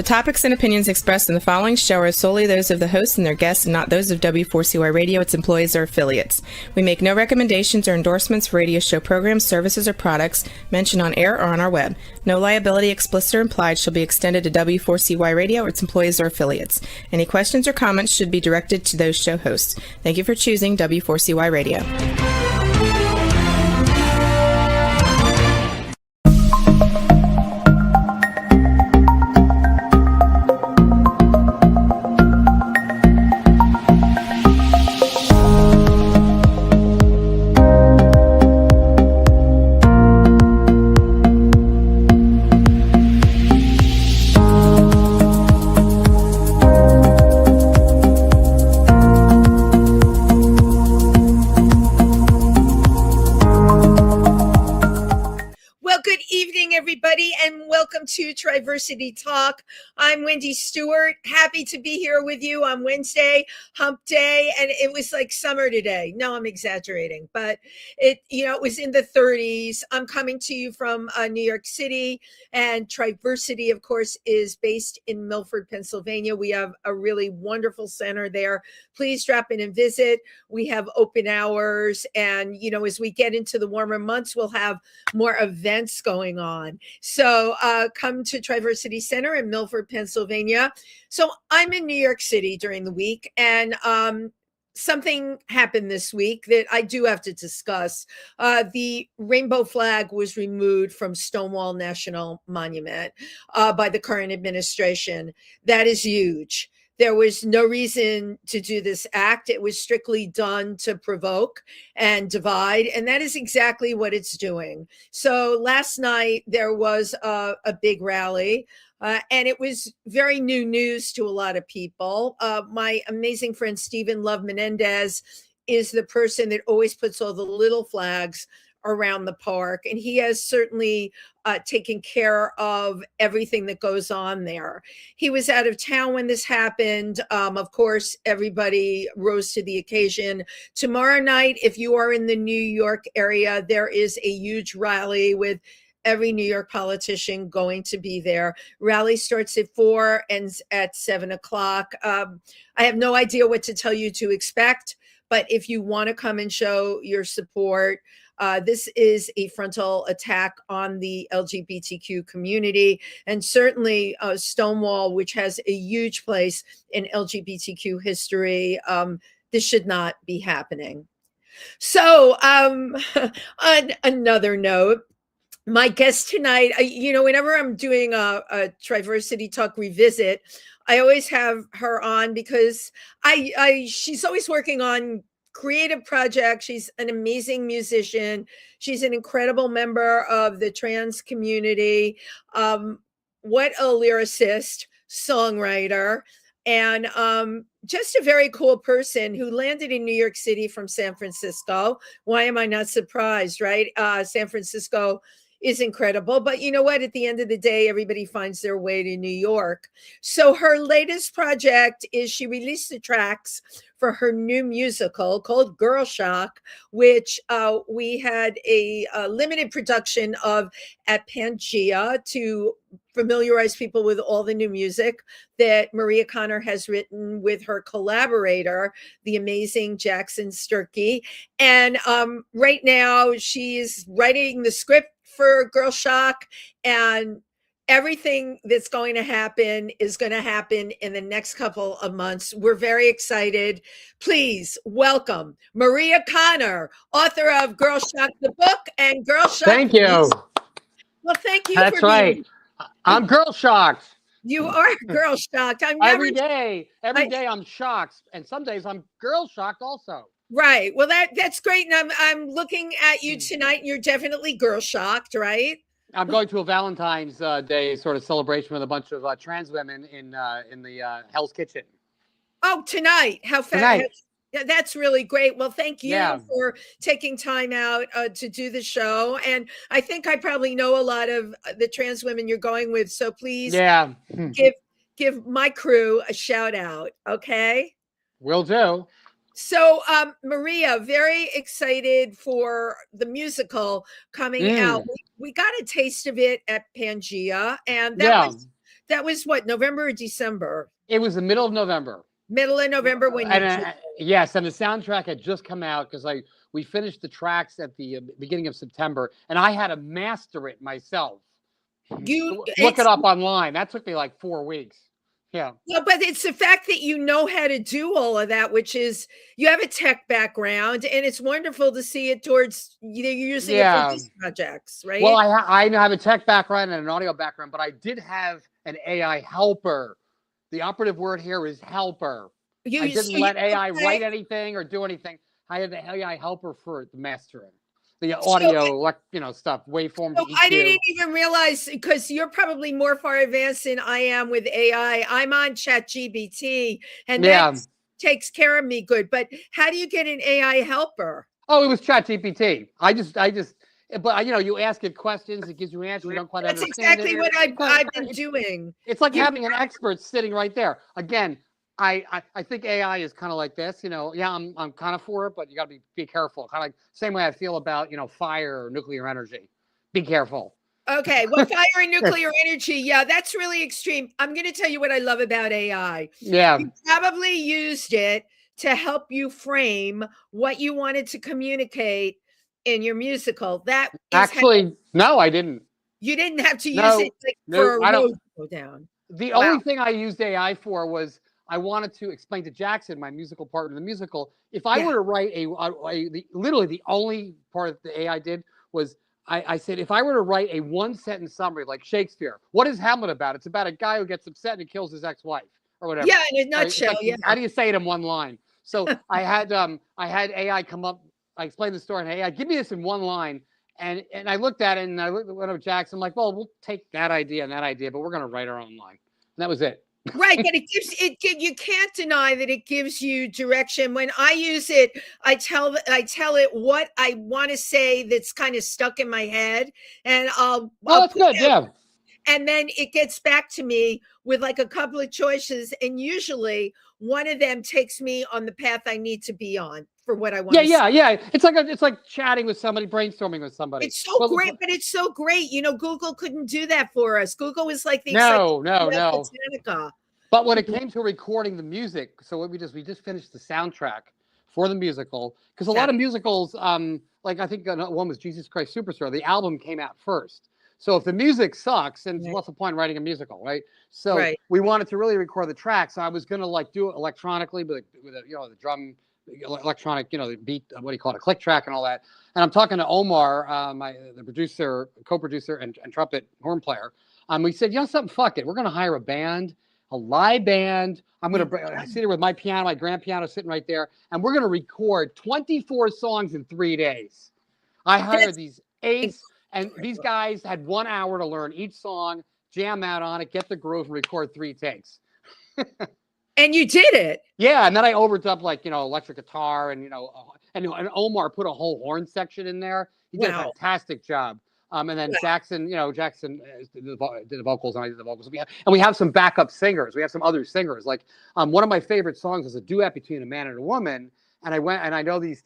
topics and opinions expressed in the following show are solely those of the hosts and their guests and not those of W4CY Radio, its employees, or affiliates. We make no recommendations or endorsements for radio show programs, services, or products mentioned on air or on our web. No liability, explicit or implied, shall be extended to W4CY Radio or its employees or affiliates. Any questions or comments should be directed to those show hosts. Thank you for choosing W4CY Radio. To Triversity Talk. I'm Wendy Stewart. Happy to be here with you on Wednesday, hump day, and it was like summer today. No, I'm exaggerating, but it was in the 30s. I'm coming to you from New York City, and Triversity, of course, is based in Milford, Pennsylvania. We have a really wonderful center there. Please drop in and visit. We have open hours, and as we get into the warmer months, we'll have more events going on. So come to Triversity Center in Milford, Pennsylvania. So I'm in New York City during the week, and something happened this week that I do have to discuss. The rainbow flag was removed from Stonewall National Monument by the current administration. That is huge. There was no reason to do this act. It was strictly done to provoke and divide, and that is exactly what it's doing. So last night there was a big rally, and it was very new news to a lot of people. My amazing friend Stephen Love Menendez is the person that always puts all the little flags around the park, and he has certainly taken care of everything that goes on there. He was out of town when this happened. Of course, everybody rose to the occasion. Tomorrow night, if you are in the New York area, there is a huge rally with every New York politician going to be there. Rally starts at 4, ends at 7 o'clock. I have no idea what to tell you to expect, but if you want to come and show your support, this is a frontal attack on the LGBTQ community, and certainly Stonewall, which has a huge place in LGBTQ history. This should not be happening. So on another note, my guest tonight, whenever I'm doing a Triversity Talk Revisit, I always have her on because she's always working on creative projects. She's an amazing musician. She's an incredible member of the trans community. What a lyricist, songwriter, and just a very cool person who landed in New York City from San Francisco. Why am I not surprised, right? San Francisco is incredible. But you know what? At the end of the day, everybody finds their way to New York. So her latest project is she released the tracks for her new musical called Girl Shock, which we had a limited production of at Pangea to familiarize people with all the new music that Maria Konner has written with her collaborator, the amazing Jackson Sturkey. And right now she's writing the script for Girl Shock, and everything that's going to happen is going to happen in the next couple of months. We're very excited. Please welcome Maria Konner, author of Girl Shock the book and Girl Shock. Thank you. Well, thank you. That's right. I'm girl shocked. You are girl shocked. Every day I'm shocked, and some days I'm girl shocked also. Right. Well, that's great. And I'm looking at you tonight, and you're definitely girl shocked, right? I'm going to a Valentine's Day sort of celebration with a bunch of trans women in the Hell's Kitchen. Oh, tonight. How fast? That's really great. Well, thank you for taking time out to do the show. And I think I probably know a lot of the trans women you're going with. So please give my crew a shout out. Okay. Will do. So, Maria, very excited for the musical coming out. We got a taste of it at Pangea, and that was That was what, November or December? It was the middle of November. Middle of November when you. Yes, and the soundtrack had just come out because we finished the tracks at the beginning of September, and I had to master it myself. Look it up online. That took me like 4 weeks. Yeah. No, but it's the fact that you know how to do all of that, which is you have a tech background, and it's wonderful to see it towards you're using it for these projects, right? Well, I have a tech background and an audio background, but I did have an AI helper. The operative word here is helper. I didn't let AI write anything or do anything. I had the AI helper for the mastering, the audio, stuff, waveforms. So I didn't even realize, because you're probably more far advanced than I am with AI. I'm on ChatGPT, and that takes care of me good. But how do you get an AI helper? Oh, it was ChatGPT. But you ask it questions, it gives you answers. You don't quite understand. That's exactly what I've been doing. It's like having an expert sitting right there. Again, I think AI is kind of like this. I'm kind of for it, but you got to be careful. Kind of like same way I feel about fire or nuclear energy. Be careful. Okay, well, fire and nuclear energy, that's really extreme. I'm going to tell you what I love about AI. Yeah, you probably used it to help you frame what you wanted to communicate in your musical. That is actually no, I didn't. You didn't have to use it for a road to go down. The only thing I used AI for was I wanted to explain to Jackson, my musical partner in the musical, if I were to write literally the only part that the AI did was I said, if I were to write a 1-sentence summary like Shakespeare, what is Hamlet about? It's about a guy who gets upset and kills his ex-wife or whatever. Yeah, in a nutshell. Like, how do you say it in one line? So I had AI come up. I explained the story, and AI, give me this in one line. And I looked at it, and I looked at Jackson. I'm like, well, we'll take that idea and that idea, but we're going to write our own line. And that was it. Right, but you can't deny that it gives you direction. When I use it, I tell it what I want to say that's kind of stuck in my head, and that's good. Yeah. And then it gets back to me with like a couple of choices, and usually one of them takes me on the path I need to be on for what I want. Yeah. It's like chatting with somebody, brainstorming with somebody. It's so great, but it's so great. Google couldn't do that for us. Google was like the no. Botanica. But when it came to recording the music, so what we just finished the soundtrack for the musical, because a lot of musicals, like I think one was Jesus Christ Superstar, the album came out first. So if the music sucks, then what's the point in writing a musical, right? So we wanted to really record the track. So I was gonna do it electronically, but with the drum, electronic, the beat, what do you call it, a click track and all that. And I'm talking to Omar, the producer, co-producer, and trumpet horn player. We said, something, fuck it, we're gonna hire a band, a live band. I'm gonna sit here with my piano, my grand piano sitting right there, and we're gonna record 24 songs in 3 days. I hired these ace. And these guys had 1 hour to learn each song, jam out on it, get the groove, and record 3 takes. And you did it. Yeah, and then I overdubbed electric guitar, and and Omar put a whole horn section in there. He did a fantastic job. And then Jackson did the vocals, and I did the vocals. We have some backup singers. We have some other singers. Like one of my favorite songs is a duet between a man and a woman. And I know these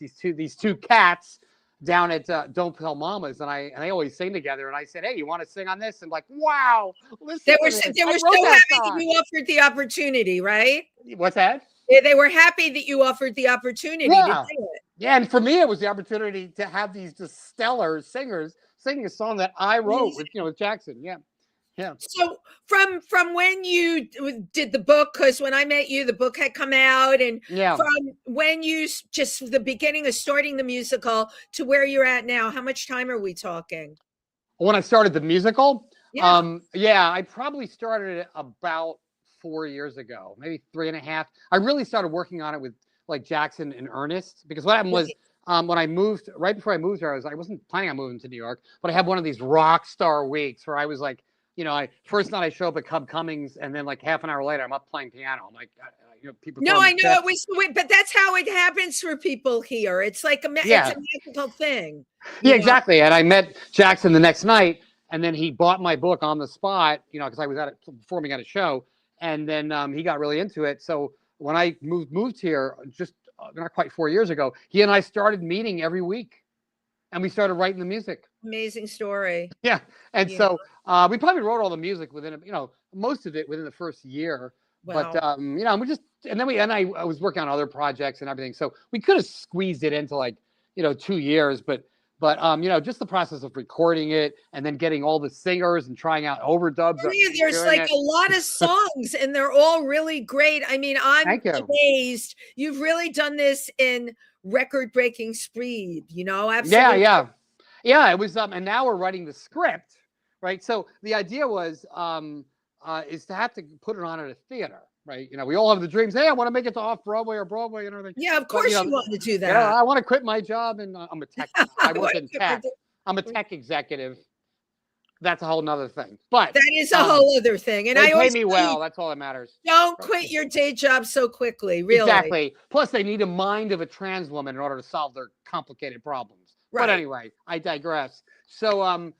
two cats down at Don't Tell Mamas, and they always sing together. And I said, hey, you want to sing on this? And like, wow, listen. They were so happy that you offered the opportunity, right? What's that? They were happy that you offered the opportunity to do it. Yeah, and for me, it was the opportunity to have these just stellar singers singing a song that I wrote with Jackson. Yeah. Yeah. So from when you did the book, because when I met you, the book had come out, and from when you just the beginning of starting the musical to where you're at now, how much time are we talking? When I started the musical, I probably started it about 4 years ago, maybe 3.5. I really started working on it with like Jackson in earnest, because what happened was when I moved, right before I moved here, I wasn't planning on moving to New York, but I had one of these rock star weeks where I was like, first night I show up at Cub Cummings, and then like half an hour later, I'm up playing piano. I'm like, people. No, I know it was, but that's how it happens for people here. It's like it's a magical thing. Yeah, exactly. And I met Jackson the next night, and then he bought my book on the spot, because I was performing at a show, and then he got really into it. So when I moved here, just not quite 4 years ago, he and I started meeting every week, and we started writing the music. Amazing story. Yeah. And so we probably wrote all the music within, most of it within the first year. But Wow. you know, I was working on other projects and everything, so we could have squeezed it into like, you know, 2 years. But you know, just the process of recording it and then getting all the singers and trying out overdubs of Yeah, there's doing like it. a lot of songs and they're all really great. I mean, I'm Thank you. amazed. You've really done this in record-breaking speed, you know, Yeah, absolutely. yeah. Yeah, it was and now we're writing the script, right? So the idea was is to have to put it on at a theater, right? You know, we all have the dreams, hey, I want to make it to off Broadway or Broadway and everything. Yeah, of But course you want to do you know, that. I want to quit my job and I'm a tech. I work in tech. I'm a That tech executive. That's a whole nother thing. But is a whole other thing. And they I pay always me tell you, well. That's all that matters. don't Right? quit your day job so quickly, really. Exactly. Plus, they need a mind of a trans woman in order to solve their complicated problems. But Right. anyway, I digress. So,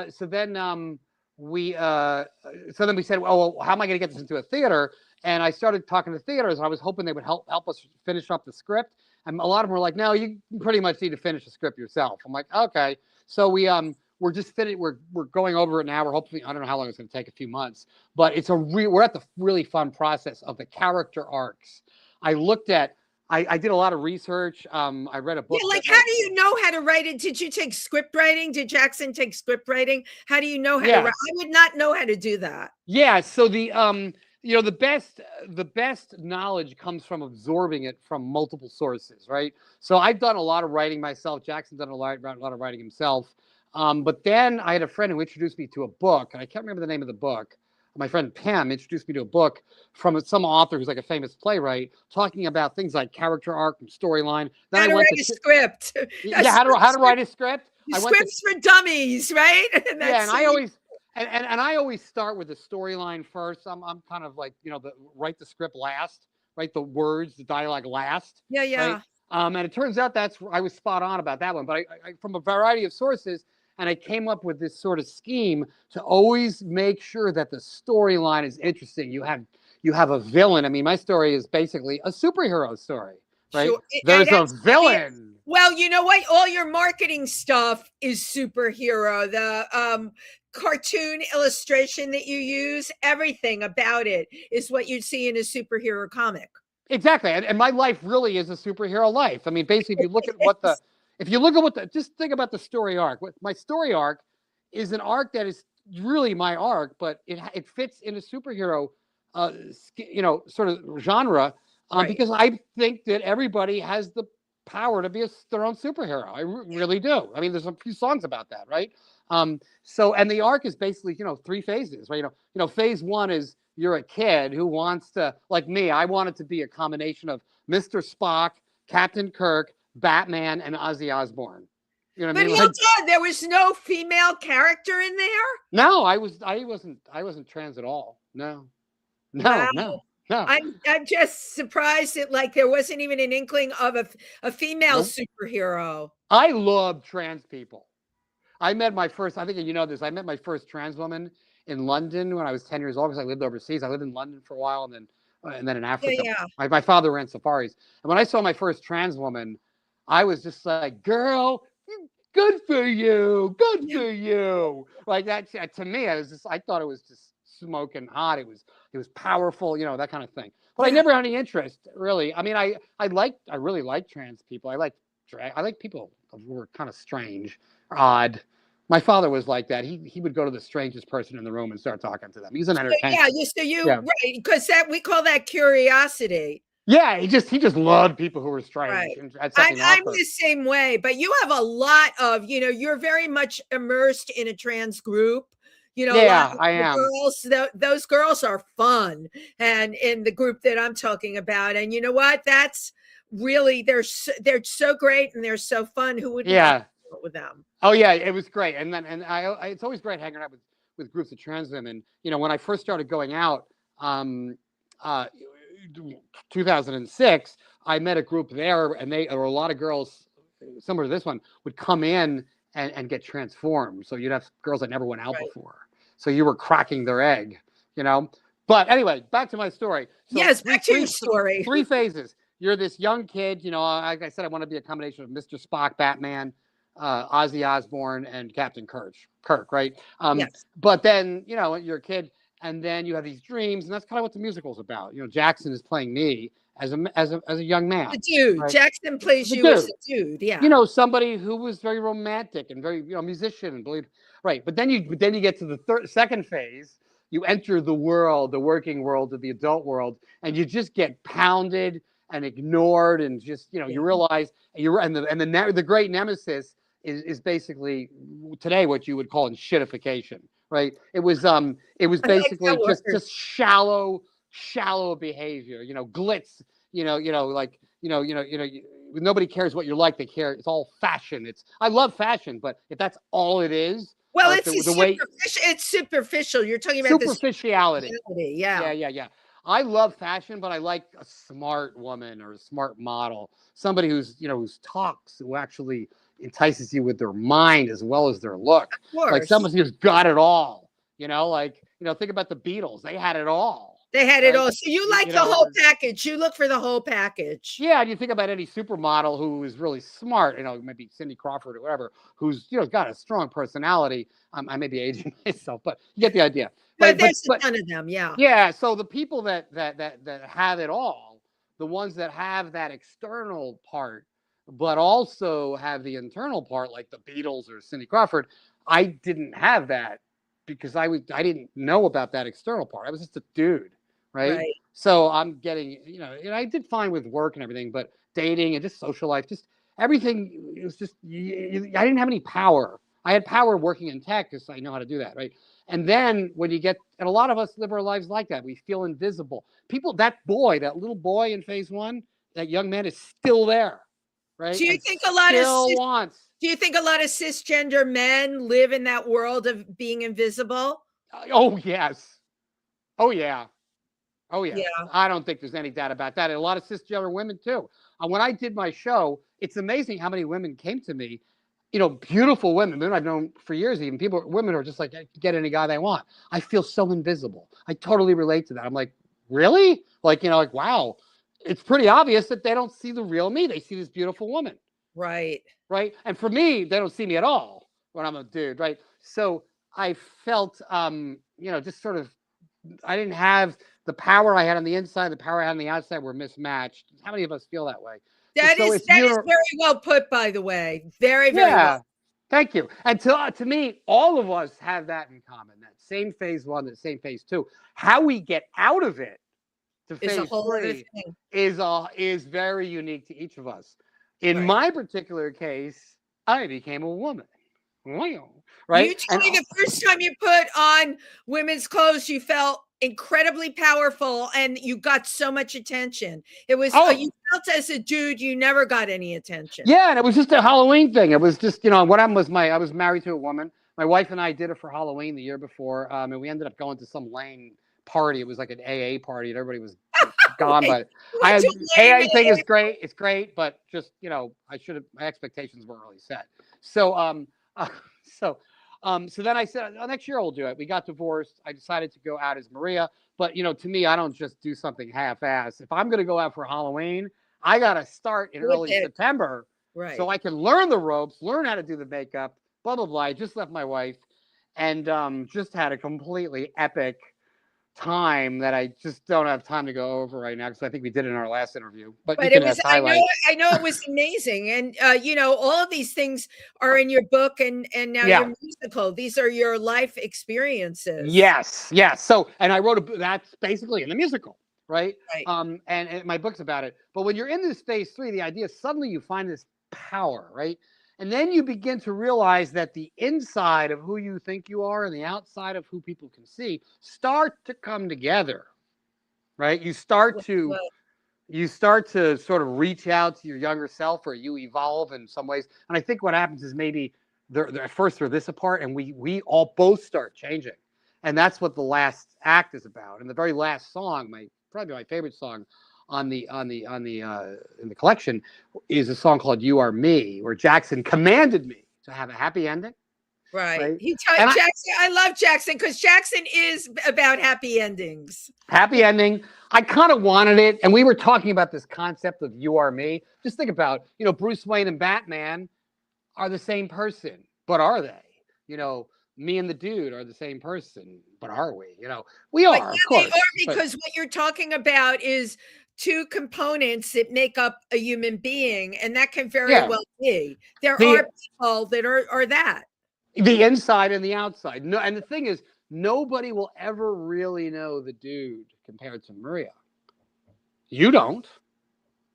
so then so then we said, oh, well, how am I going to get this into a theater? And I started talking to theaters. And I was hoping they would help us finish up the script. And a lot of them were like, no, you pretty much need to finish the script yourself. I'm like, okay. So we're just we're going over it now. We're hopefully, I don't know how long it's going to take, a few months, but we're at the really fun process of the character arcs. I did a lot of research. I read a book Yeah, like that how do you know how to write it? Did you take script writing? Did Jackson take script writing? How do you know how to write? yes. I would not know how to do that. Yeah, so you know, the best knowledge comes from absorbing it from multiple sources, right? So I've done a lot of writing myself. Jackson's done a lot of writing himself. But then I had a friend who introduced me to a book, and I can't remember the name of the book. My friend Pam introduced me to a book from some author who's like a famous playwright, talking about things like character arc and storyline. Then How I to went write to a script. A yeah, how to write a script. I went to scripts for dummies, right? And yeah, that's and I always and I always start with the storyline first. I'm kind of like, you know, write the script last, write the words, the dialogue last, yeah, right? yeah. And it turns out I was spot on about that one. But I from a variety of sources, and I came up with this sort of scheme to always make sure that the storyline is interesting. You have a villain. I mean, my story is basically a superhero story, right? Sure. There's a villain. Well, you know what? All your marketing stuff is superhero. The cartoon illustration that you use, everything about it is what you'd see in a superhero comic. Exactly. And my life really is a superhero life. I mean, basically, if you look at just think about the story arc. My story arc is an arc that is really my arc, but it fits in a superhero, you know, sort of genre, Right. because I think that everybody has the power to be their own superhero. I really do. I mean, there's a few songs about that, right? So, and the arc is basically, you know, 3 phases, right? You know, phase 1 is you're a kid who wants to, like me, I wanted to be a combination of Mr. Spock, Captain Kirk, Batman, and Ozzy Osbourne. You know what I But mean? hold Like, on, there was no female character in there. no, I wasn't trans at all. No, Wow. no. I'm just surprised that like there wasn't even an inkling of a female Nope. superhero. I love trans people. I think you know this. I met my first trans woman in London when I was 10 years old, because I lived overseas. I lived in London for a while, and then in Yeah, Africa. yeah. My father ran safaris. And when I saw my first trans woman, I was just like, girl, good for you. Good Yeah. for you. Like that to me, I thought it was just smoking hot. It was powerful, you know, that kind of thing. But I Yeah. never had any interest, really. I mean, I really like trans people. I like people who were kind of strange, odd. My father was like that. He would go to the strangest person in the room and start talking to them. He's an entertainer. Yeah, Yeah. right, because we call that curiosity. Yeah, he just loved people who were strange Right. and had something to I'm offer. the same way, but you have a lot of, you know, you're very much immersed in a trans group. You know, a lot Yeah, of I the am. girls, those girls are fun, and in the group that I'm talking about, and you know what? That's really they're so great and they're so fun. Who wouldn't want Yeah. to do it with them? Oh yeah, it was great. And then it's always great hanging out with groups of trans women. You know, when I first started going out, uh, 2006, I met a group there, and there were a lot of girls similar to this one would come in and get transformed. So you'd have girls that never went out Right. before. So you were cracking their egg, you know. But anyway, back to my story. So Yes, back to your story. 3 phases. You're this young kid, you know. Like I said, I want to be a combination of Mr. Spock, Batman, Ozzy Osbourne, and Captain Kirk, right? Yes. But then, you know, you're a kid, and then you have these dreams, and that's kind of what the musical's about. You know, Jackson is playing me as a young man, The dude. right? Jackson plays The you as dude, a dude. Yeah. you know, somebody who was very romantic and very, you know, musician and believe, right? But then you get to the second phase. You enter the world, the working world, the adult world, and you just get pounded and ignored, and just, you know, you realize the great nemesis is basically today what you would call in shitification, right? It was I like basically that word. just shallow behavior, you know, glitz, like nobody cares what you're like. They care. It's all fashion. I love fashion, but if that's all it is, Well, like it's the way superficial. It's superficial. You're talking about this superficiality. reality. Yeah. Yeah. I love fashion, but I like a smart woman or a smart model, somebody who's, you know, who talks, who actually entices you with their mind as well as their look. Of course. Like somebody who's got it all. You know, like, you know, think about the Beatles. They had it all. They had right? it all. So you like You the know, whole package. You look for the whole package. Yeah, and you think about any supermodel who is really smart, you know, maybe Cindy Crawford or whatever, who's, you know, got a strong personality. I may be aging myself, but you get the idea, But right? there's a ton of them. Yeah. Yeah, so the people that have it all, the ones that have that external part, but also have the internal part, like the Beatles or Cindy Crawford, I didn't have that because I didn't know about that external part. I was just a dude, right? Right. So I'm getting, you know, and I did fine with work and everything, but dating and just social life, just everything, it was just, I didn't have any power. I had power working in tech because I know how to do that, right? And then when you get, and a lot of us live our lives like that, we feel invisible. People, that little boy in phase one, that young man is still there, right? Do you And think a lot of still wants. Do you think a lot of cisgender men live in that world of being invisible? Oh yes, oh yeah. Oh, yes. Yeah. I don't think there's any doubt about that. And a lot of cisgender women, too. When I did my show, it's amazing how many women came to me, you know, beautiful women I've known for years, even women are just like, get any guy they want. I feel so invisible. I totally relate to that. I'm like, really? Like, you know, like, wow. It's pretty obvious that they don't see the real me. They see this beautiful woman. Right. Right. And for me, they don't see me at all when I'm a dude. Right. So I felt, you know, just sort of, I didn't have the power I had on the inside, the power I had on the outside were mismatched. How many of us feel that way? That is very well put, by the way. Very well. Thank you. And to me, all of us have that in common. That same phase one, that same phase two. How we get out of it to phase three is very unique to each of us. In my particular case, I became a woman. Right? You told me the first time you put on women's clothes, you felt incredibly powerful and you got so much attention. It was you felt as a dude, you never got any attention. Yeah, and it was just a Halloween thing. It was just, you know, what happened was I was married to a woman. My wife and I did it for Halloween the year before, and we ended up going to some lane party. It was like an AA party, and everybody was gone. But AA thing is great. It's great, but just, you know, my expectations weren't really set. So so then I said, next year I'll do it. We got divorced. I decided to go out as Maria. But, you know, to me, I don't just do something half-ass. If I'm going to go out for Halloween, I got to start in early September. Right. So I can learn the ropes, learn how to do the makeup, blah, blah, blah. I just left my wife and just had a completely epic time that I just don't have time to go over right now because I think we did it in our last interview. But it was, I know it was amazing. And you know, all of these things are in your book and now your musical. These are your life experiences. Yes. So, and I wrote that's basically in the musical, right? And my book's about it. But when you're in this phase three, the idea is suddenly you find this power, right? And then you begin to realize that the inside of who you think you are and the outside of who people can see start to come together, right? You start to sort of reach out to your younger self, or you evolve in some ways. And I think what happens is maybe at first they're this apart, and we all both start changing. And that's what the last act is about. And the very last song, probably my favorite song in the collection, is a song called "You Are Me," where Jackson commanded me to have a happy ending. Right. Jackson. I love Jackson because Jackson is about happy endings. Happy ending. I kind of wanted it, and we were talking about this concept of "You Are Me." Just think about, you know, Bruce Wayne and Batman are the same person, but are they? You know, me and the dude are the same person, but are we? We But are, of yeah, they course. are, But because what you're talking about is two components that make up a human being, and that can very yeah, well be. There the are people that are that. the inside and the outside. No, and the thing is, nobody will ever really know the dude compared to Maria. You don't.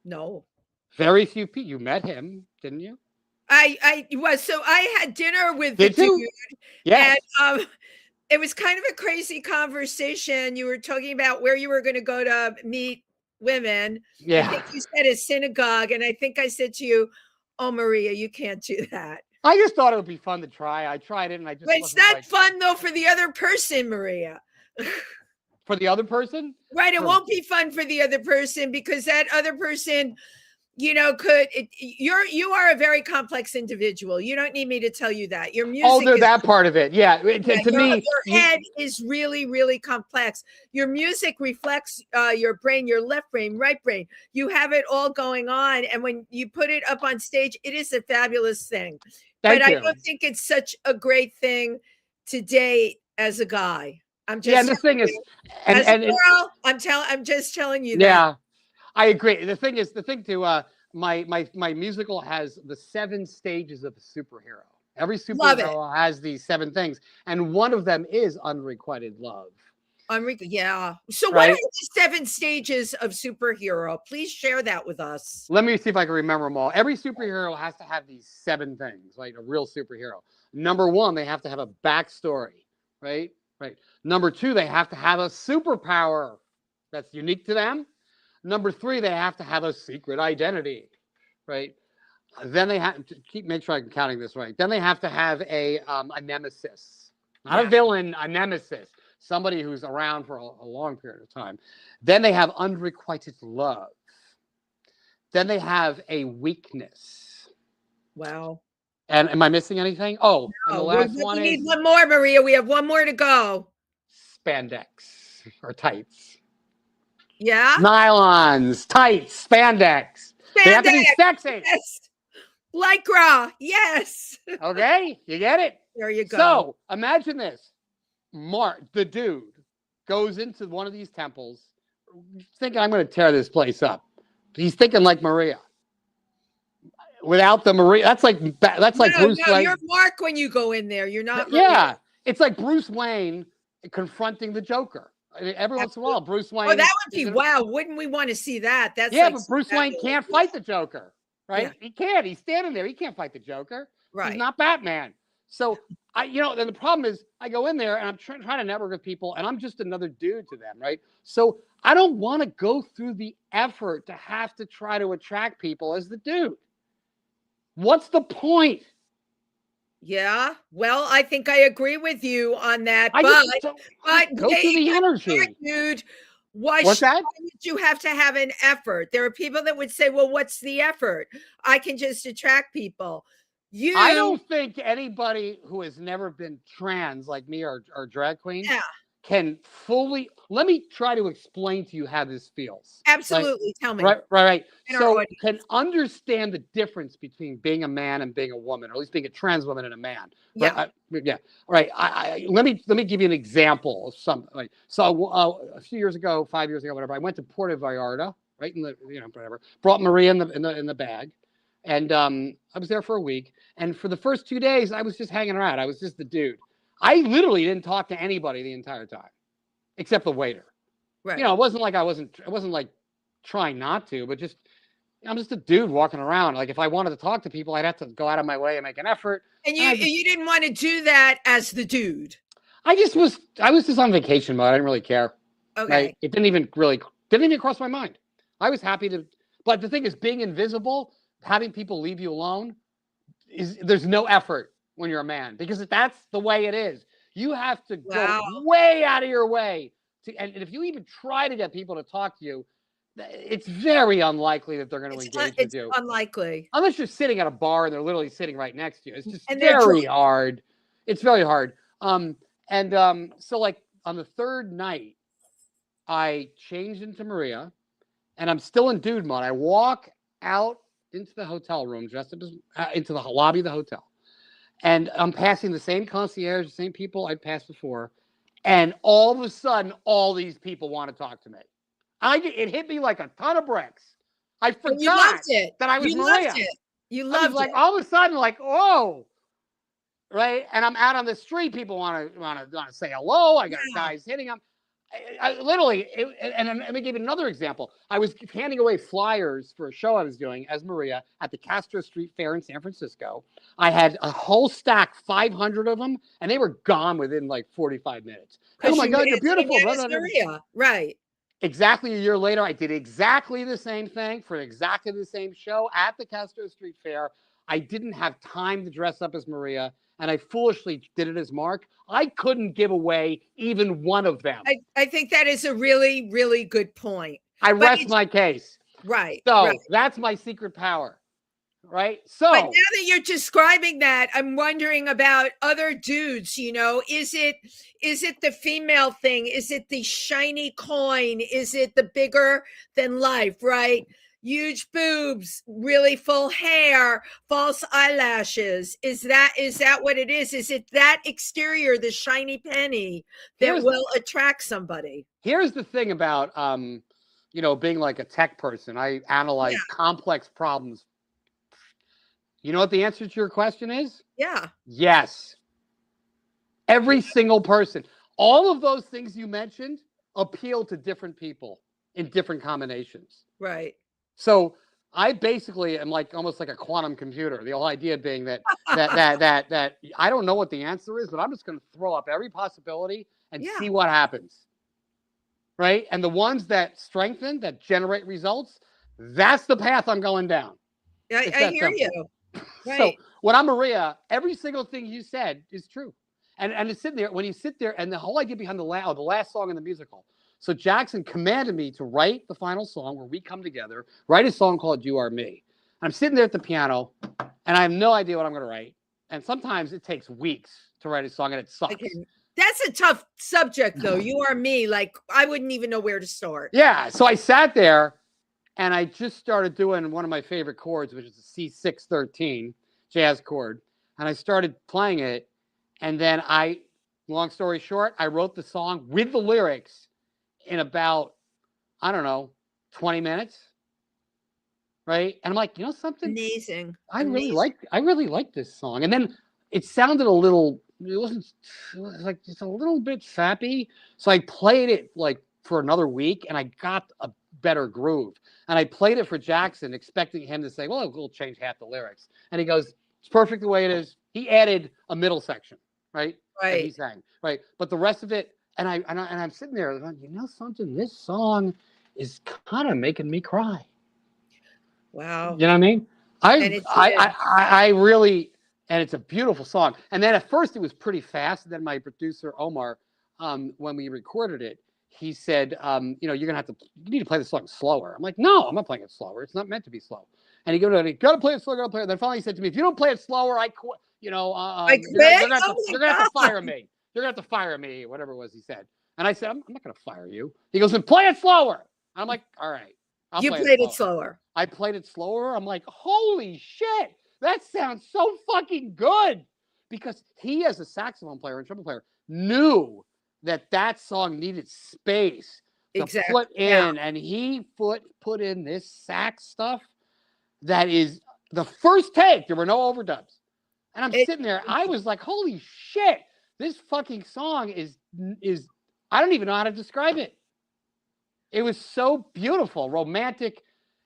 No. Very few people. You met him, didn't you? I was, so I had dinner with the Did dude, you? and Yes. it was kind of a crazy conversation. You were talking about where you were going to go to meet women. I Yeah. think you said a synagogue, and I think I said to you, "Oh, Maria, you can't do that." I just thought it would be fun to try. I tried it, and I But just it's wasn't not like fun though for the other person, Maria. for the other person. Right? It For won't be fun for the other person because that other person, you are a very complex individual. You don't need me to tell you that. Your oh, music there's is, that part of it. Yeah. yeah, To me, your head is really, really complex. Your music reflects your brain, your left brain, right brain. You have it all going on, and when you put it up on stage, it is a fabulous thing. But thank I you. don't think it's such a great thing to date as a guy. I'm Yeah, and just the telling thing is, you. and As a and girl, I'm just telling you that. yeah, I agree. The thing to my musical has the 7 stages of a superhero. Every Love it. superhero has these 7 things, and one of them is unrequited love. Yeah. So what are Right? the 7 stages of superhero? Please share that with us. Let me see if I can remember them all. Every superhero has to have these 7 things, like a real superhero. Number 1, they have to have a backstory, right? Right. Number 2, they have to have a superpower that's unique to them. Number 3, they have to have a secret identity, right? Then they have to make sure I'm counting this right. Then they have to have a nemesis, not a Yeah. villain, a nemesis, somebody who's around for a long period of time. Then they have unrequited love. Then they have a weakness. Wow. And am I missing anything? Oh, and the Oh, last one we need is one more, Maria. We have one more to go. spandex or tights. Yeah? Nylons, tights, spandex. They have to be Spandex. sexy. Yes. Lycra. Yes. Okay, you get it? There you go. So imagine this. Mark, the dude, goes into one of these temples thinking, I'm going to tear this place up. He's thinking like Maria. Without the Maria, that's like Bruce No, Wayne. you're Mark when you go in there. You're not Maria. Yeah, it's like Bruce Wayne confronting the Joker. I mean, every once in a while, Bruce Wayne. Oh, that would be wow. Wouldn't we want to see that? That's Yeah, like but Bruce Wayne fabulous. can't fight the Joker, right? Yeah. He can't. He's standing there. He can't fight the Joker. Right. He's not Batman. So then the problem is I go in there and I'm trying to network with people and I'm just another dude to them, right? So I don't want to go through the effort to have to try to attract people as the dude. What's the point? Yeah. Well, I think I agree with you on that. I But go through the energy. Dude, why What's that? would you have to have an effort? There are people that would say, well, what's the effort? I can just attract people. I don't think anybody who has never been trans like me or drag queen can fully. Let me try to explain to you how this feels. Absolutely. Tell me. Right. So can understand the difference between being a man and being a woman, or at least being a trans woman and a man. Yeah. Yeah. All right. Let me give you an example of something. Like, so a few years ago, 5 years ago, whatever, I went to Puerto Vallarta, right in the whatever. Brought Maria in the bag, and I was there for a week. And for the first 2 days, I was just hanging around. I was just the dude. I literally didn't talk to anybody the entire time, except the waiter. Right. It wasn't like I wasn't like trying not to, but just I'm just a dude walking around. Like if I wanted to talk to people, I'd have to go out of my way and make an effort. And you didn't want to do that as the dude. I was just on vacation mode. I didn't really care. Okay. It didn't even cross my mind. I was happy to, but the thing is, being invisible, having people leave you alone, there's no effort when you're a man because that's the way it is. You have to go way out of your way and if you even try to get people to talk to you, it's very unlikely that they're going to engage with you. It's unlikely. Unless you're sitting at a bar and they're literally sitting right next to you. It's just very hard. It's very hard. So like on the 3rd night, I changed into Maria and I'm still in dude mode. I walk out into the hotel room, dressed up into the lobby of the hotel. And I'm passing the same concierge, the same people I'd passed before. And all of a sudden, all these people want to talk to me. It hit me like a ton of bricks. I But you loved forgot it. that I was You loved Maria. it. You I was loved like, it. all of a sudden, like, oh, right. And I'm out on the street. People want to say hello. I got Yeah. guys hitting them. Literally, and let me give you another example. I was handing away flyers for a show I was doing as Maria at the Castro Street Fair in San Francisco. I had a whole stack, 500 of them, and they were gone within like 45 minutes. Oh my God, you're beautiful. Maria. Right. Exactly a year later, I did exactly the same thing for exactly the same show at the Castro Street Fair. I didn't have time to dress up as Maria, and I foolishly did it as Mark. I couldn't give away even one of them. I think that is a really, really good point. I rest my case. Right. So right. that's my secret power. Right. So but now that you're describing that, I'm wondering about other dudes, is it the female thing? Is it the shiny coin? Is it the bigger than life, right? Huge boobs, really full hair, false eyelashes. Is that what it is? Is it that exterior, the shiny penny, that will attract somebody? Here's the thing about being like a tech person. I analyze complex problems. You know what the answer to your question is? Yeah. Yes. Every single person. All of those things you mentioned appeal to different people in different combinations. Right. So I basically am like almost like a quantum computer. The whole idea being that I don't know what the answer is, but I'm just going to throw up every possibility and see what happens. Right? And the ones that strengthen, that generate results, that's the path I'm going down. I hear you. Right. So when I'm Maria, every single thing you said is true. And it's sitting there, when you sit there, and the whole idea behind the last song in the musical. So Jackson commanded me to write the final song where we come together, write a song called You Are Me. I'm sitting there at the piano, and I have no idea what I'm going to write. And sometimes it takes weeks to write a song, and it sucks. That's a tough subject, though. You Are Me. Like, I wouldn't even know where to start. Yeah. So I sat there, and I just started doing one of my favorite chords, which is the C613 jazz chord. And I started playing it. And then long story short, I wrote the song with the lyrics in about, 20 minutes. Right. And I'm like, you know something? Amazing. I really like this song. And then it sounded a little, it was like just a little bit sappy. So I played it like for another week, and I got a better groove. And I played it for Jackson, expecting him to say, well, we'll change half the lyrics. And he goes, it's perfect the way it is. He added a middle section, right? Right. He sang, right? But the rest of it, and I'm sitting there going, you know something? This song is kind of making me cry. Wow. You know what I mean? I really, and it's a beautiful song. And then at first it was pretty fast. And then my producer, Omar, when we recorded it, he said, you need to play the song slower. I'm like, no, I'm not playing it slower. It's not meant to be slow. And he goes, you got to play it slower, got to play it. Then finally he said to me, if you don't play it slower, I quit. You're going to have to fire me. You're going to have to fire me, whatever it was he said. And I said, I'm not going to fire you. He goes, then play it slower. I'm like, all right. You played it slower. I played it slower. I'm like, holy shit, that sounds so fucking good. Because he, as a saxophone player and trumpet player, knew that song needed space to put in. And he put in this sax stuff that is the first take. There were no overdubs. And I'm sitting there. I was like, holy shit, this fucking song is I don't even know how to describe it. It was so beautiful, romantic,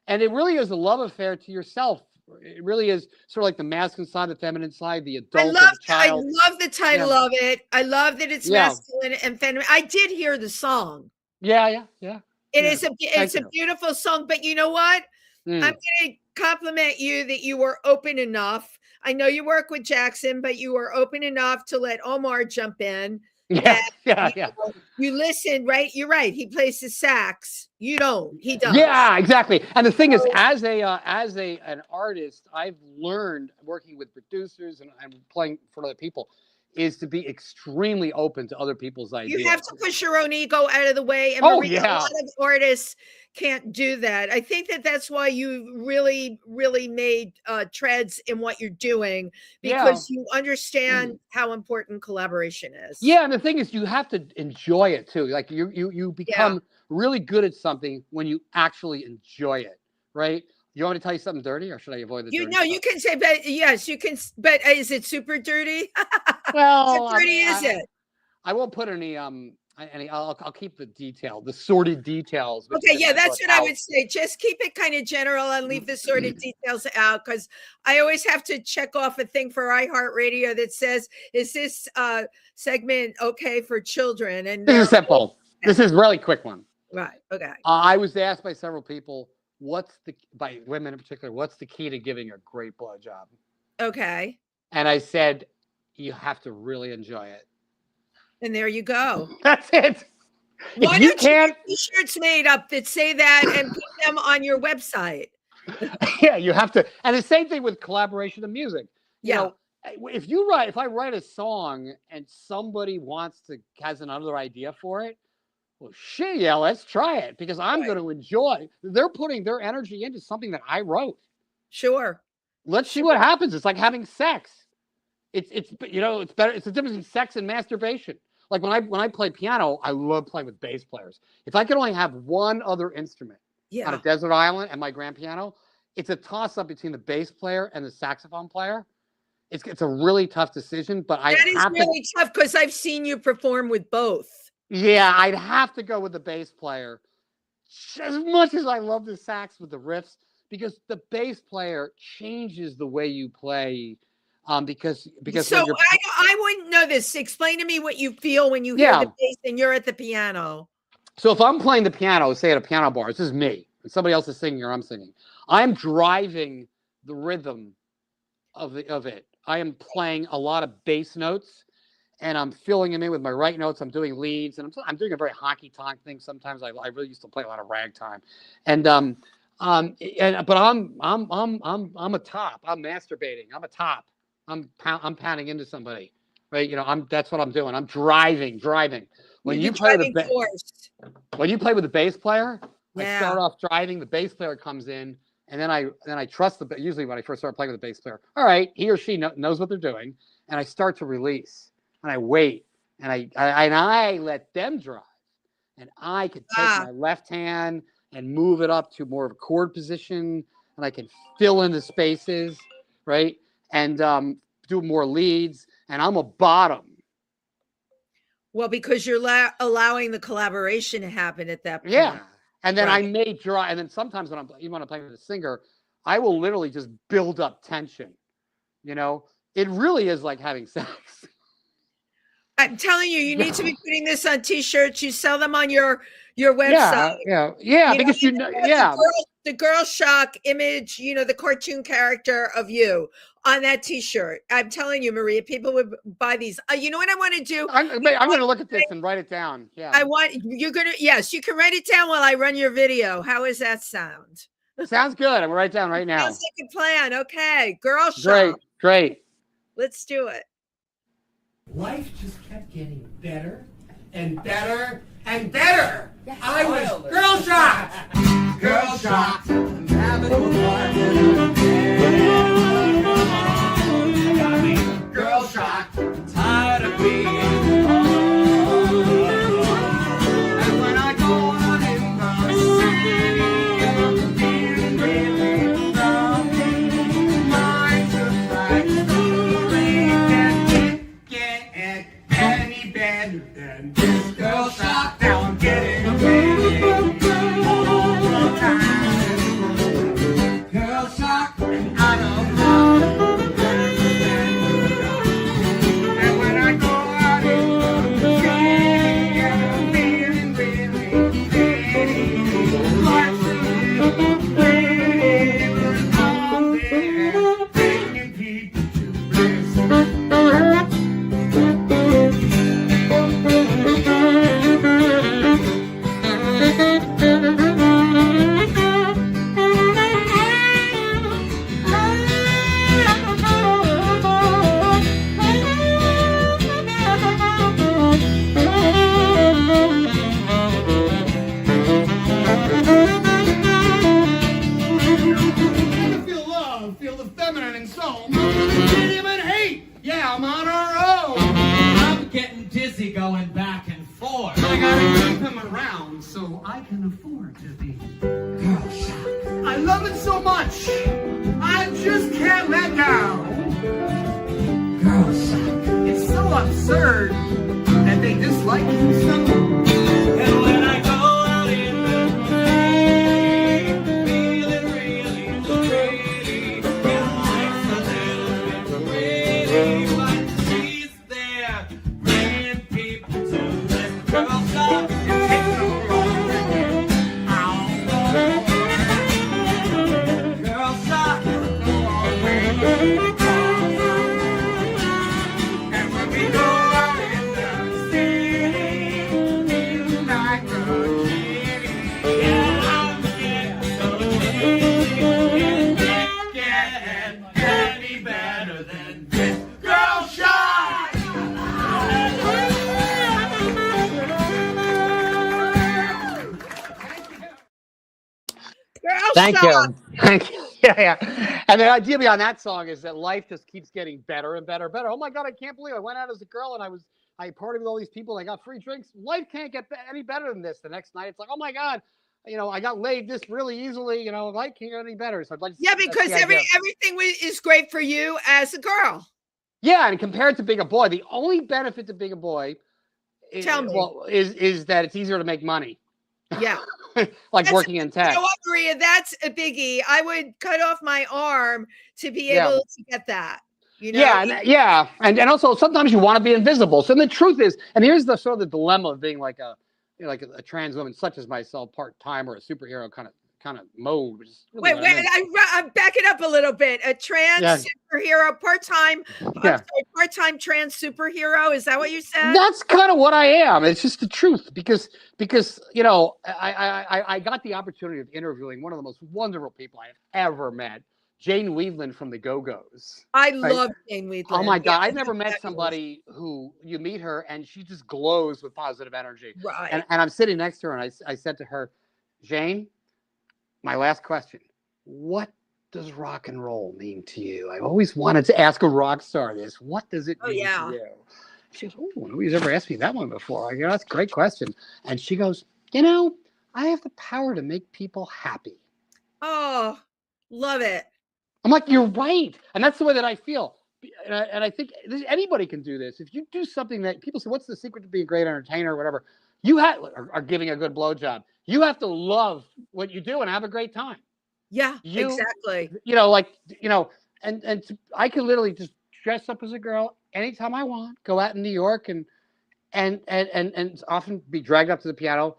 and it really is a love affair to yourself. It really is sort of like the masculine side, the feminine side, the adult, and the child. I love the title of it. I love that it's masculine and feminine. I did hear the song. Yeah. It's a beautiful song, but you know what? I'm going to compliment you that you were open enough. I know you work with Jackson, but you were open enough to let Omar jump in. Yeah. You listen, right? You're right. He plays the sax. You don't. He does. Yeah, exactly. And the thing is, as an artist, I've learned working with producers and playing for other people. is to be extremely open to other people's ideas. You have to push your own ego out of the way. And Oh, Maria, yeah. a lot of artists can't do that. I think that's why you really, really made treads in what you're doing, because you understand how important collaboration is. Yeah, and the thing is, you have to enjoy it too. Like you become really good at something when you actually enjoy it, right? You want me to tell you something dirty, or should I avoid the dirty No, stuff? you can say, but yes, you can. But is it super dirty? Well, how dirty is it? I won't put any. I'll keep the sordid details. Okay, yeah, that's what I would say. Just keep it kind of general and leave the sordid details out, because I always have to check off a thing for iHeartRadio that says, "Is this segment okay for children?" And this is simple. This is a really quick one. Right. Okay. I was asked by several people, by women in particular, what's the key to giving a great blowjob? Okay. And I said, you have to really enjoy it. And there you go. That's it. Why don't you get t-shirts made up that say that and put them on your website? Yeah, you have to. And the same thing with collaboration in music. You know, if I write a song and somebody has another idea for it, well, shit, yeah, let's try it, because I'm going to enjoy. They're putting their energy into something that I wrote. Sure. Let's see what happens. It's like having sex. It's better. It's the difference between sex and masturbation. Like when I play piano, I love playing with bass players. If I could only have one other instrument on a desert island and my grand piano, it's a toss up between the bass player and the saxophone player. It's a really tough decision, but that is really tough, because I've seen you perform with both. Yeah, I'd have to go with the bass player, as much as I love the sax with the riffs, because the bass player changes the way you play. Because so I wouldn't know this. Explain to me what you feel when you hear the bass and you're at the piano. So if I'm playing the piano, say at a piano bar, this is me, and somebody else is singing or I'm singing, I'm driving the rhythm of it. I am playing a lot of bass notes, and I'm filling them in with my right notes. I'm doing leads, and I'm doing a very honky tonk thing. Sometimes I really used to play a lot of ragtime, but I'm a top. I'm masturbating. I'm a top. I'm pounding into somebody, right? You know, that's what I'm doing. I'm driving. When you play with the bass player, I start off driving. The bass player comes in, and then I trust usually when I first start playing with the bass player, all right, he or she knows what they're doing, and I start to release. And I wait, and I let them drive, and I could take my left hand and move it up to more of a chord position, and I can fill in the spaces, right, and do more leads, and I'm a bottom. Well, because you're allowing the collaboration to happen at that point. Yeah, and then I may draw, and then sometimes when I'm playing with a singer, I will literally just build up tension. You know, it really is like having sex. I'm telling you, you need to be putting this on t-shirts. You sell them on your website. Yeah. Because the Girl Shock image, the cartoon character of you on that t-shirt. I'm telling you, Maria, people would buy these. You know what I want to do? I'm going to look at this and write it down. Yeah. Yes, you can write it down while I run your video. How does that sound? Sounds good. I'm going to write it down right now. Sounds like a plan. Okay. Girl Shock. Great. Let's do it. Life just kept getting better and better and better. Yes. I was Girl Shock. Girl Shock. I'm having a Girl Shock. Tired of being alone. And when I go on in the city, I'm feeling really lonely. Mine just like any better than this Girl Shock. Now I'm getting away all the time. Girl Shock, and I don't know. But hey, yeah, I'm on a roll. I'm getting dizzy going back and forth. I gotta keep him around so I can afford to be Girl Shock. I love it so much, I just can't let go. Girl Shock. It's so absurd that they dislike you so. And when I go out in the rain, feeling really pretty, it looks a little bit pretty, but she's there, bringing people to this Girl Shock. It takes a roll again. Girl Shock. And when we go out in the city, feeling like a kitty, yeah, I'm getting so dizzy. It can't get any better than this Girl Shock. Girl Thank Shock. you. Thank you. Yeah. And the idea behind that song is that life just keeps getting better and better and better. Oh my God, I can't believe I went out as a girl and I partied with all these people. I got free drinks. Life can't get any better than this. The next night, it's like, oh my God, I got laid this really easily. Life can't get any better. So Yeah, because everything is great for you as a girl. Yeah, and compared to being a boy, the only benefit to being a boy is, Tell me. is that it's easier to make money. Yeah. Like working in tech. You know what, Maria? That's a biggie. I would cut off my arm to be able to get that. Yeah, and also sometimes you want to be invisible. So the truth is, and here's the sort of the dilemma of being like a trans woman such as myself, part-time or a superhero kind of mode. Which is really wait, I'm back it up a little bit. A trans superhero, part-time trans superhero. Is that what you said? That's kind of what I am. It's just the truth because I got the opportunity of interviewing one of the most wonderful people I have ever met, Jane Weedland from the Go-Go's. I love Jane Weedland. Oh my God. I've never met somebody who you meet her and she just glows with positive energy. Right. And I'm sitting next to her and I said to her, Jane, my last question, what does rock and roll mean to you? I've always wanted to ask a rock star this. What does it mean to you? She goes, oh, nobody's ever asked me that one before. I go, that's a great question. And she goes, I have the power to make people happy. Oh, love it. I'm like, you're right. And that's the way that I feel. And I think anybody can do this. If you do something that people say, what's the secret to being a great entertainer or whatever? You are giving a good blowjob. You have to love what you do and have a great time. Yeah, exactly. And I can literally just dress up as a girl anytime I want, go out in New York and often be dragged up to the piano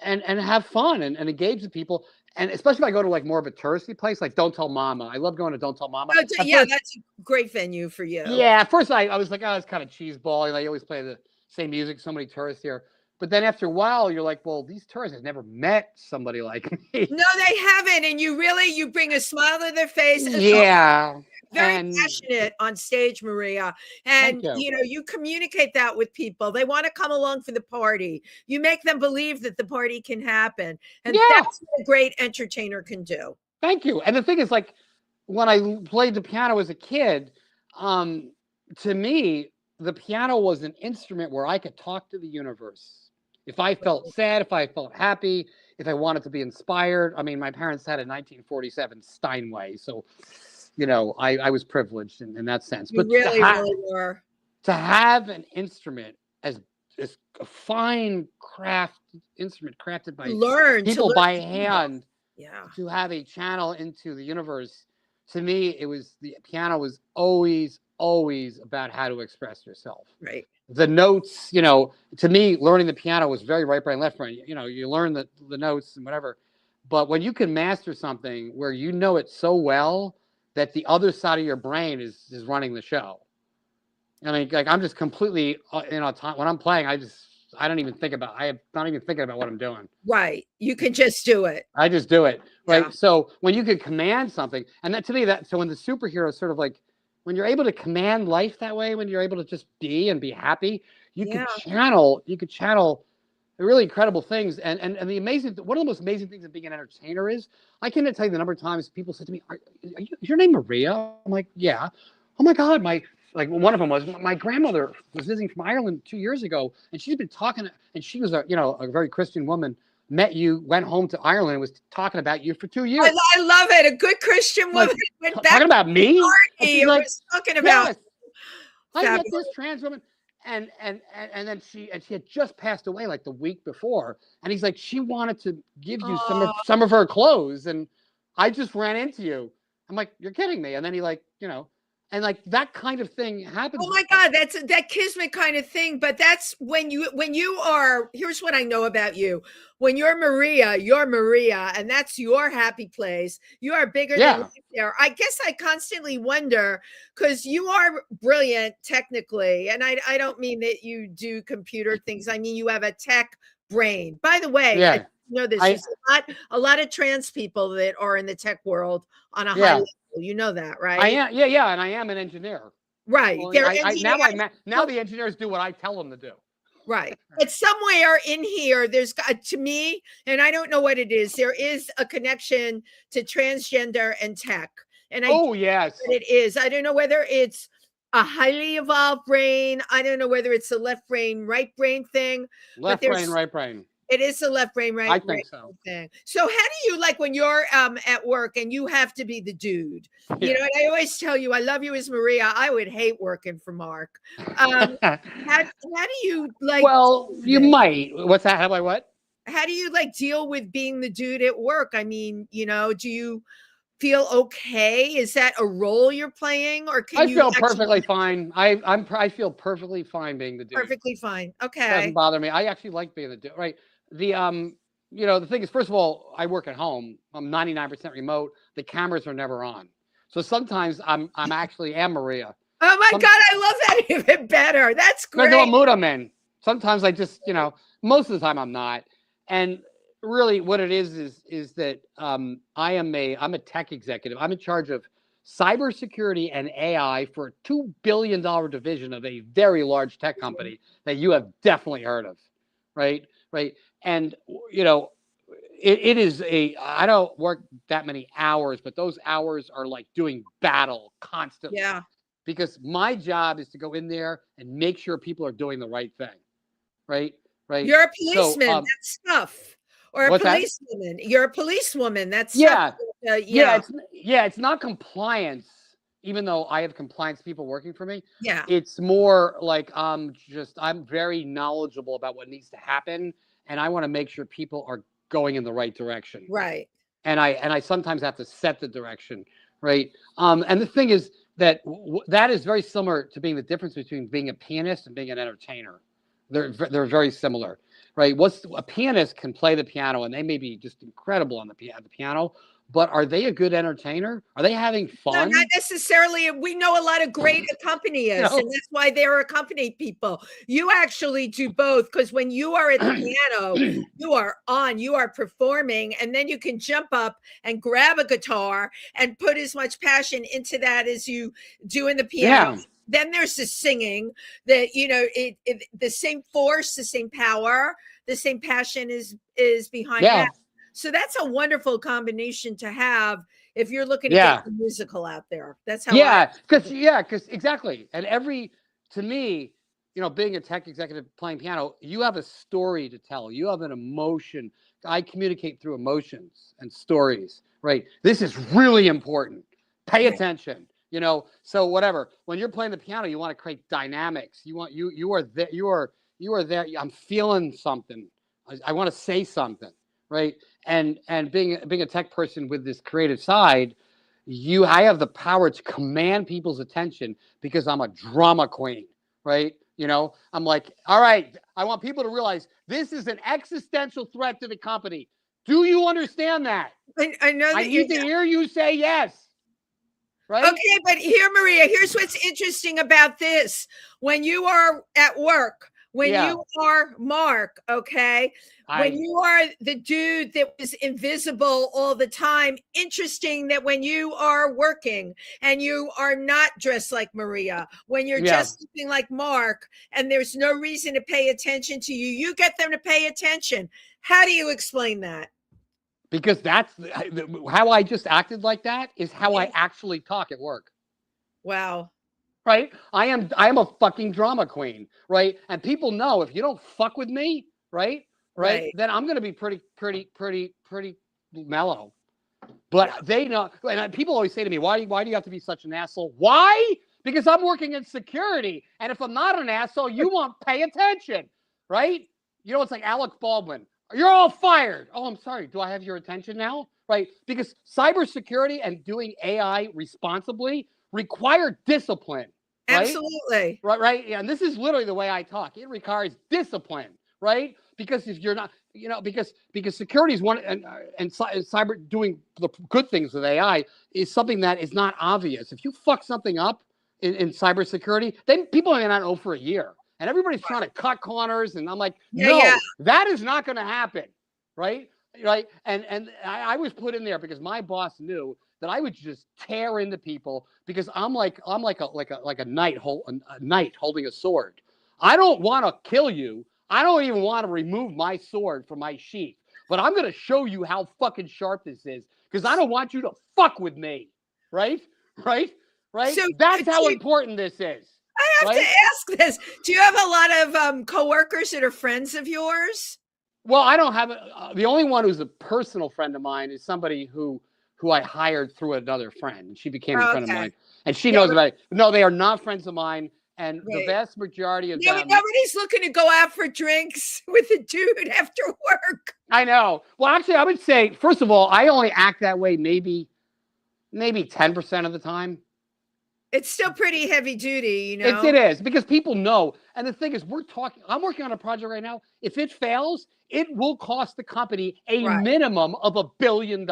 and have fun and engage with people. And especially if I go to like more of a touristy place, like Don't Tell Mama. I love going to Don't Tell Mama. Oh, yeah, that's a great venue for you. Yeah, at first I was like, oh, it's kind of cheeseball. They always play the same music. So many tourists here. But then after a while, you're like, well, these tourists have never met somebody like me. No, they haven't. And you bring a smile to their face. Yeah. Very passionate on stage, Maria. And, you communicate that with people. They want to come along for the party. You make them believe that the party can happen. And that's what a great entertainer can do. Thank you. And the thing is, like, when I played the piano as a kid, to me, the piano was an instrument where I could talk to the universe. If I felt sad, if I felt happy, if I wanted to be inspired. I mean, my parents had a 1947 Steinway, so I was privileged in that sense. But really were. To have an instrument as a fine craft instrument crafted by people by hand, to have a channel into the universe. To me, the piano was always about how to express yourself. Right. The notes, to me, learning the piano was very right brain, left brain. You learn the notes and whatever. But when you can master something where you know it so well that the other side of your brain is running the show. I mean, like I'm just completely, when I'm playing, I don't even think about, I am not even thinking about what I'm doing. Right. You can just do it. I just do it. Right. Yeah. So when you can command something, and that to me, so when the superhero is sort of like, when you're able to command life that way, when you're able to just be and be happy, you could channel really incredible things. And the amazing, one of the most amazing things of being an entertainer is, I can't tell you the number of times people said to me, is your name Maria? I'm like, yeah. Oh my God, like one of them was, my grandmother was visiting from Ireland 2 years ago, and she's been talking, and she was a very Christian woman, met you, went home to Ireland, and was talking about you for 2 years. I love it. A good Christian woman went back talking about me. And she's like, was talking about. Yes, I met this trans woman, and then she had just passed away like the week before, and he's like, she wanted to give you some of her clothes, and I just ran into you. I'm like, you're kidding me. And then he and like that kind of thing happens. Oh my God, that's that kismet kind of thing. But that's when you are, here's what I know about you. When you're Maria, and that's your happy place. You are bigger than life there. I guess I constantly wonder, because you are brilliant technically. And I don't mean that you do computer things. I mean, you have a tech brain. By the way, I know this. There's a lot of trans people that are in the tech world on a high level. You know that, right? I am, yeah, and I am an engineer. Right. Well, now the engineers do what I tell them to do. Right. But somewhere in here, there's to me, and I don't know what it is, there is a connection to transgender and tech. And yes, it is. I don't know whether it's a highly evolved brain. I don't know whether it's a left brain, right brain thing. Left brain, right brain. It is a left brain, right? I think so. Thing. So how do you, like when you're at work and you have to be the dude? You know, and I always tell you, I love you as Maria. I would hate working for Mark. How do you like? Well, you might. What's that? How do I what? How do you like deal with being the dude at work? I mean, do you feel okay? Is that a role you're playing, or can you? I feel perfectly fine. I feel perfectly fine being the dude. Perfectly fine. Okay. It doesn't bother me. I actually like being the dude. Right. The the thing is, first of all, I work at home. I'm 99% remote. The cameras are never on, so sometimes I'm actually Maria. Oh my God, I love that even better. That's great. There's no mood I'm in. Sometimes I just, most of the time I'm not. And really, what it is that I'm a tech executive. I'm in charge of cybersecurity and AI for a $2 billion division of a very large tech company that you have definitely heard of, right? Right. And, it is I don't work that many hours, but those hours are like doing battle constantly. Yeah. Because my job is to go in there and make sure people are doing the right thing. Right. Right. You're a policeman. That's tough. Or a policewoman. You're a policewoman. That's tough. It's not compliance. Even though I have compliance people working for me, it's more like I'm very knowledgeable about what needs to happen, and I want to make sure people are going in the right direction. Right. And I sometimes have to set the direction, right? And the thing is that that is very similar to being the difference between being a pianist and being an entertainer. They're very similar, right? A pianist can play the piano, and they may be just incredible on the piano. But are they a good entertainer? Are they having fun? No, not necessarily. We know a lot of great accompanists, and that's why they're accompanied people. You actually do both, because when you are at the piano, you are on, you are performing, and then you can jump up and grab a guitar and put as much passion into that as you do in the piano. Yeah. Then there's the singing that, the same force, the same power, the same passion is behind that. So that's a wonderful combination to have if you're looking to get a musical out there. That's how. Because exactly. And to me, being a tech executive playing piano, you have a story to tell. You have an emotion. I communicate through emotions and stories. Right. This is really important. Pay attention. So whatever. When you're playing the piano, you want to create dynamics. You are there. You are there. I'm feeling something. I want to say something. Right. And being a tech person with this creative side, I have the power to command people's attention because I'm a drama queen. Right. I'm like, all right, I want people to realize this is an existential threat to the company. Do you understand that? I know that I need to hear you say yes. Right? Okay, but here, Maria, here's what's interesting about this. When you are at work, when Yeah. you are Mark, okay, when you are the dude that was invisible all the time, interesting that when you are working and you are not dressed like Maria, when you're Yeah. just looking like Mark and there's no reason to pay attention to you, you get them to pay attention. How do you explain that? Because that's how I just acted like that is how I Yeah. actually talk at work. Wow. Right? I am a fucking drama queen, right? And people know if you don't fuck with me, right? Right. Then I'm gonna be pretty mellow. But they know, and people always say to me, why do you have to be such an asshole? Why? Because I'm working in security. And if I'm not an asshole, you won't pay attention. Right? You know, it's like Alec Baldwin. You're all fired. Oh, I'm sorry. Do I have your attention now? Right? Because cybersecurity and doing AI responsibly require discipline. Right? Absolutely. Right. Yeah. And this is literally the way I talk. It requires discipline, right? Because if you're not, because security is one, and cyber doing the good things with AI is something that is not obvious. If you fuck something up in cybersecurity, then people may not know for a year, and everybody's trying to cut corners. And I'm like, no, that is not going to happen, right? Right. And I was put in there because my boss knew that I would just tear into people because I'm like a knight holding a sword. I don't want to kill you. I don't even want to remove my sword from my sheath, but I'm going to show you how fucking sharp this is because I don't want you to fuck with me. Right? So that's how important this is. I have to ask this. Do you have a lot of coworkers that are friends of yours? Well, I don't have the only one who's a personal friend of mine is somebody who I hired through another friend, and she became a friend of mine, and she knows about it. No, they are not friends of mine, and the vast majority of them. Nobody's looking to go out for drinks with a dude after work. I know. Well, actually, I would say, first of all, I only act that way maybe 10% of the time. It's still pretty heavy duty, you know? It is, because people know. And the thing is, I'm working on a project right now. If it fails, it will cost the company a minimum of $1 billion.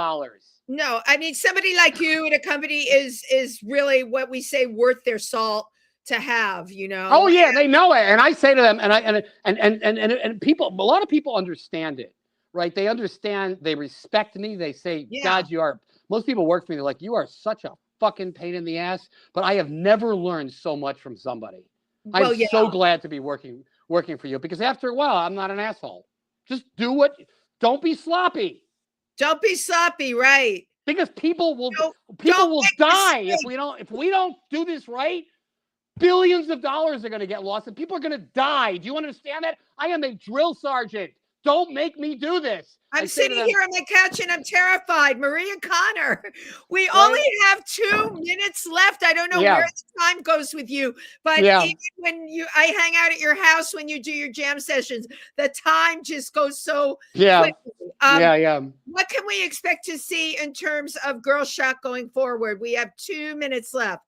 No, I mean, somebody like you in a company is really what we say worth their salt to have, you know? Oh yeah, they know it. And I say to them, and people, a lot of people understand it, right? They understand, they respect me. They say, God, most people work for me. They're like, you are such a fucking pain in the ass, but I have never learned so much from somebody. I'm so glad to be working for you, because after a while, I'm not an asshole. Just don't be sloppy. Don't be sloppy, right? Because people will die if we don't do this right. Billions of dollars are going to get lost, and people are going to die. Do you understand that? I am a drill sergeant. Don't make me do this. I'm sitting here on my couch and I'm terrified. Maria Konner, we only have 2 minutes left. I don't know where the time goes with you, but even when I hang out at your house when you do your jam sessions, the time just goes so quickly. What can we expect to see in terms of Girl Shock going forward? We have 2 minutes left.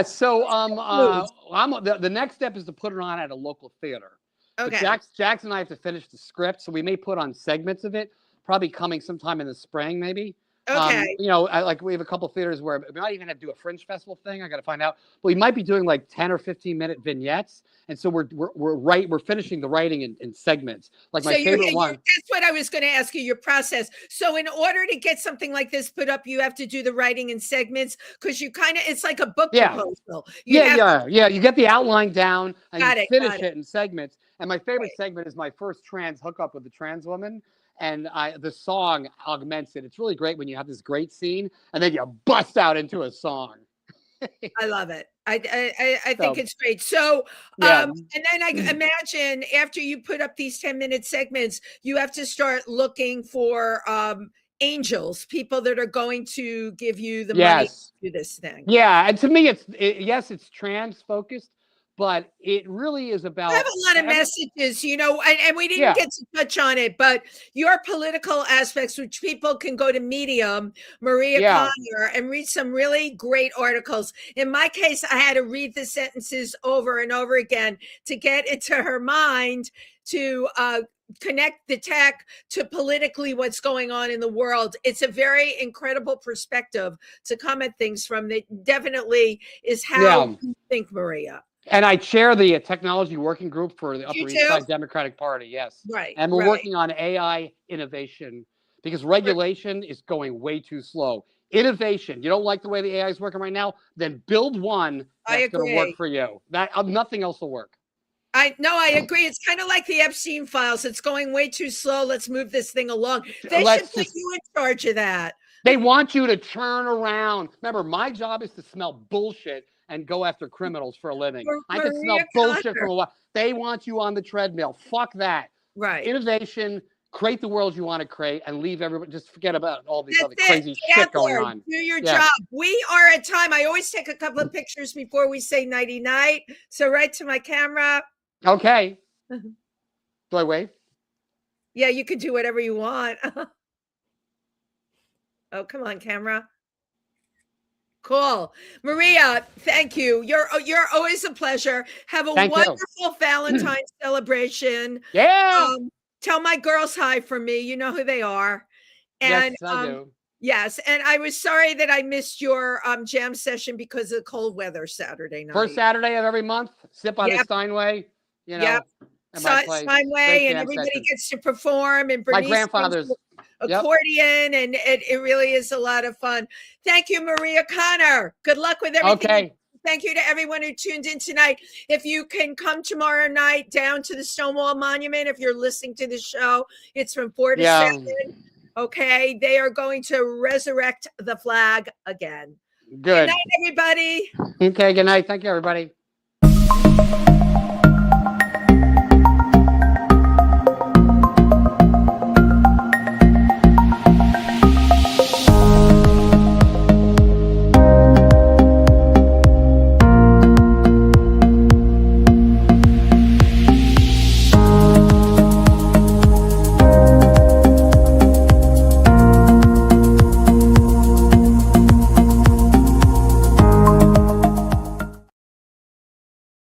So the next step is to put it on at a local theater. Okay. Jax and I have to finish the script, so we may put on segments of it, probably coming sometime in the spring, maybe. Okay. We have a couple theaters where we might even have to do a Fringe Festival thing. I got to find out. But we might be doing like 10 or 15-minute vignettes, and so we're finishing the writing in segments. Like my favorite one. That's what I was going to ask you. Your process. So in order to get something like this put up, you have to do the writing in segments because it's like a book proposal. You get the outline down and you finish it in segments. And my favorite segment is my first trans hookup with the trans woman. And the song augments it. It's really great when you have this great scene and then you bust out into a song. I love it. I think it's great. So, and then I imagine after you put up these 10-minute segments, you have to start looking for angels, people that are going to give you the money to do this thing. Yeah. And to me, it's trans focused. But it really is about. I have a lot of messages, and we didn't get to touch on it, but your political aspects, which people can go to Medium, Maria Konner, and read some really great articles. In my case, I had to read the sentences over and over again to get into her mind to connect the tech to politically what's going on in the world. It's a very incredible perspective to come at things from that definitely is how you think, Maria. And I chair the technology working group for the Upper You East too? Side Democratic Party. Yes. Right. And we're right. working on AI innovation because regulation is going way too slow. Innovation. You don't like the way the AI is working right now? Then build one I that's going to work agree. for you. That nothing else will work. I agree. It's kind of like the Epstein files. It's going way too slow. Let's move this thing along. They should Let's put just. you in charge of that. They want you to turn around. Remember, my job is to smell bullshit and go after criminals for a living. I can smell Maria bullshit Konner. from a while. They want you on the treadmill. Fuck that. Right. Innovation, create the world you want to create, and leave everybody. Just forget about all these That's other crazy it. shit Get going there. on. Do your Yeah. job. We are at time. I always take a couple of pictures before we say nighty night. So right to my camera. Okay. Do I wave? Yeah, you can do whatever you want. Oh, come on, camera. Cool. Maria, thank you. You're always a pleasure. Have a Thank you. wonderful Valentine's celebration. Yeah. Tell my girls hi from me. You know who they are. And Yes, I do. yes, and I was sorry that I missed your jam session because of the cold weather Saturday night. First Saturday of every month, sit by the Yep. Steinway, you know, Yep. at my place. Great Steinway, and jam everybody session. gets to perform. And My Bernice grandfather's. plays accordion, and it really is a lot of fun. Thank you, Maria Konner. Good luck with everything. Okay. Thank you to everyone who tuned in tonight. If you can come tomorrow night down to the Stonewall Monument, if you're listening to the show, it's from 4 to 7. Okay, they are going to resurrect the flag again. Good Good night, everybody. Okay, good night. Thank you, everybody.